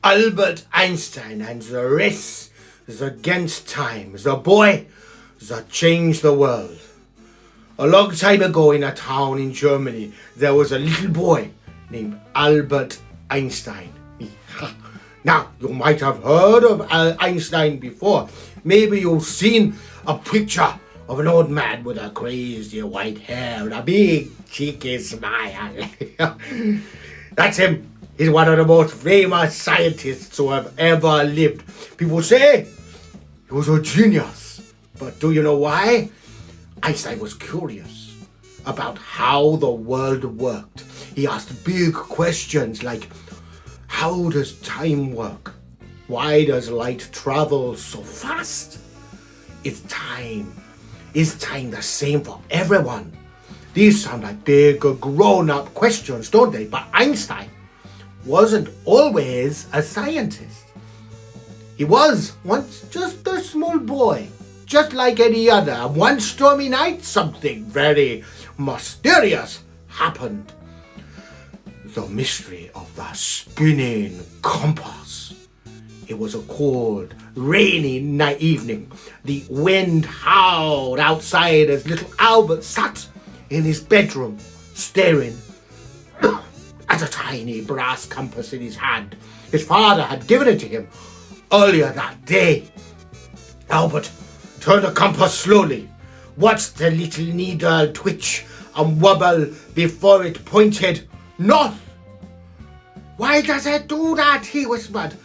Albert Einstein and the race against time, the boy that changed the world. A long time ago in a town in Germany, there was a little boy named Albert Einstein. Now, you might have heard of Einstein before. Maybe you've seen a picture of an old man with a crazy white hair and a big cheeky smile. That's him. He's one of the most famous scientists who have ever lived. People say he was a genius. But do you know why? Einstein was curious about how the world worked. He asked big questions like, how does time work? Why does light travel so fast? Is time the same for everyone? These sound like big grown-up questions, don't they? But Einstein wasn't always a scientist. He was once just a small boy, just like any other. And one stormy night, something very mysterious happened. The mystery of the spinning compass. It was a cold, rainy night evening. The wind howled outside as little Albert sat in his bedroom, staring at a tiny brass compass in his hand. His father had given it to him earlier that day. Albert turned the compass slowly, watched the little needle twitch and wobble before it pointed north. Why does it do that? He whispered.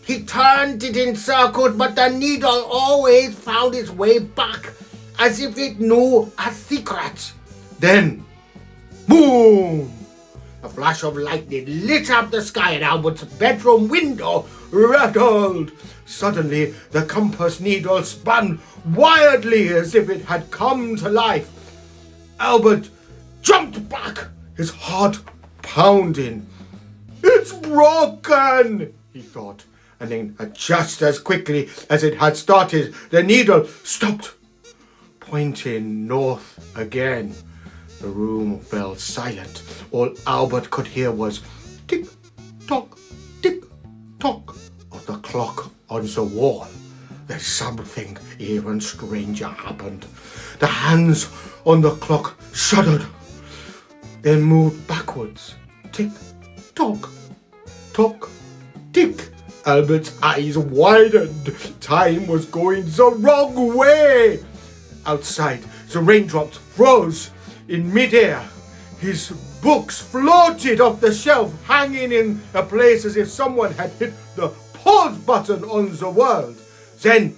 He turned it in circles, but the needle always found its way back, as if it knew a secret. Then, boom! A flash of lightning lit up the sky and Albert's bedroom window rattled. Suddenly, the compass needle spun wildly as if it had come to life. Albert jumped back, his heart pounding. It's broken, he thought, and then just as quickly as it had started, the needle stopped, pointing north again. The room fell silent. All Albert could hear was tick-tock, tick-tock of the clock on the wall. Then something even stranger happened. The hands on the clock shuddered, then moved backwards. Tick-tock, tock, tick. Albert's eyes widened. Time was going the wrong way. Outside, the raindrops froze in midair. His books floated off the shelf, hanging in a place as if someone had hit the pause button on the world. Then,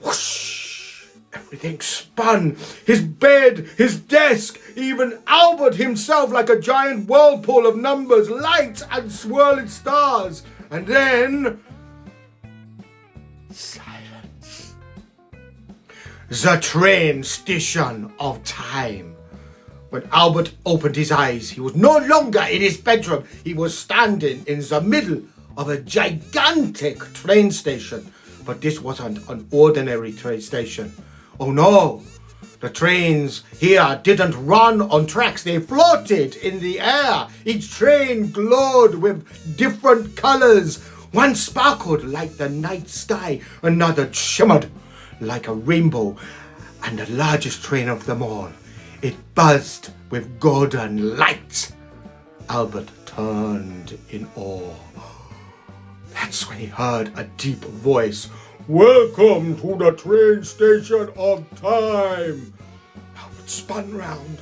whoosh, everything spun. His bed, his desk, even Albert himself like a giant whirlpool of numbers, lights and swirling stars. And then, silence. The train station of time. When Albert opened his eyes, he was no longer in his bedroom. He was standing in the middle of a gigantic train station. But this wasn't an ordinary train station. Oh no! The trains here didn't run on tracks. They floated in the air. Each train glowed with different colors. One sparkled like the night sky. Another shimmered like a rainbow. And the largest train of them all, it buzzed with golden light. Albert turned in awe. That's when he heard a deep voice. Welcome to the train station of time. Albert spun round.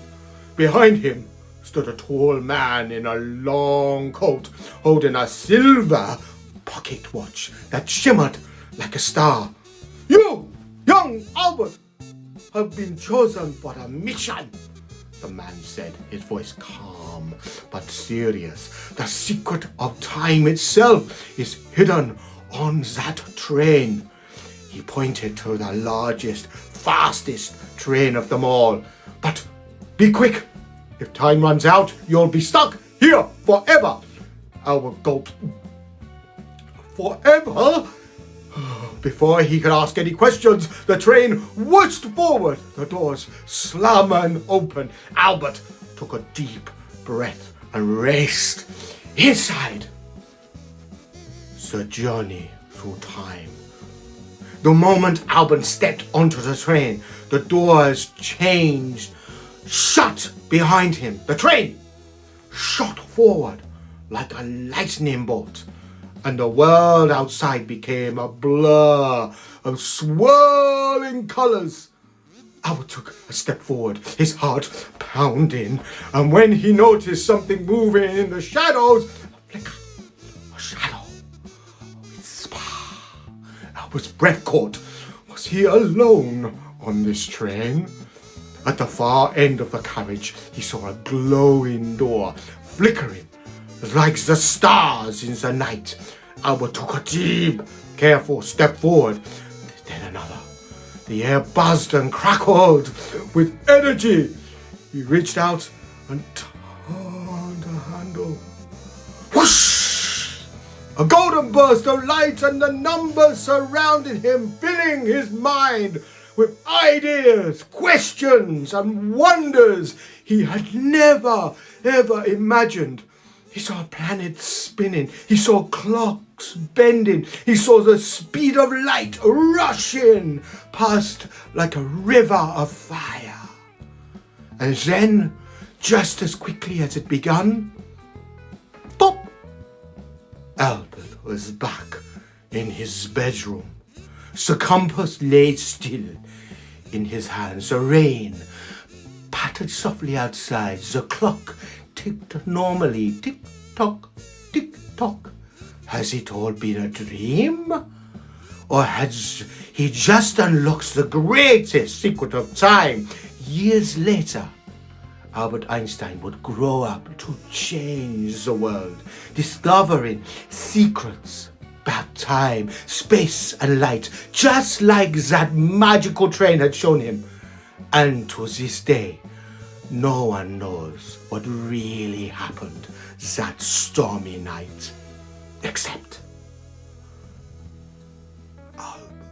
Behind him stood a tall man in a long coat, holding a silver pocket watch that shimmered like a star. You, young Albert, have been chosen for a mission, the man said, his voice calm but serious. The secret of time itself is hidden on that train. He pointed to the largest, fastest train of them all. But be quick. If time runs out, you'll be stuck here forever. Albert gulped. Forever? Before he could ask any questions, the train whooshed forward. The doors slammed open. Albert took a deep breath and raced inside. the journey through time. The moment Albert stepped onto the train, the doors changed, shut behind him. The train shot forward like a lightning bolt, and the world outside became a blur of swirling colors. Albert took a step forward, his heart pounding, and when he noticed something moving in the shadows, a flicker, a shadow, a whisper. Albert's breath caught. Was he alone on this train? At the far end of the carriage, he saw a glowing door, flickering like the stars in the night. Albert took a deep, careful step forward, then another. The air buzzed and crackled with energy. He reached out and turned the handle. Whoosh! A golden burst of light, and the numbers surrounded him, filling his mind with ideas, questions, and wonders he had never, ever imagined. He saw planets spinning. He saw clocks bending. He saw the speed of light rushing past like a river of fire. And then, just as quickly as it begun, pop! Albert was back in his bedroom. The compass lay still in his hands. The rain pattered softly outside. The clock ticked normally. Tick-tock, tick-tock. Has it all been a dream? Or has he just unlocked the greatest secret of time? Years later, Albert Einstein would grow up to change the world, discovering secrets about time, space, and light, just like that magical train had shown him. And to this day, no one knows what really happened that stormy night, except Albert.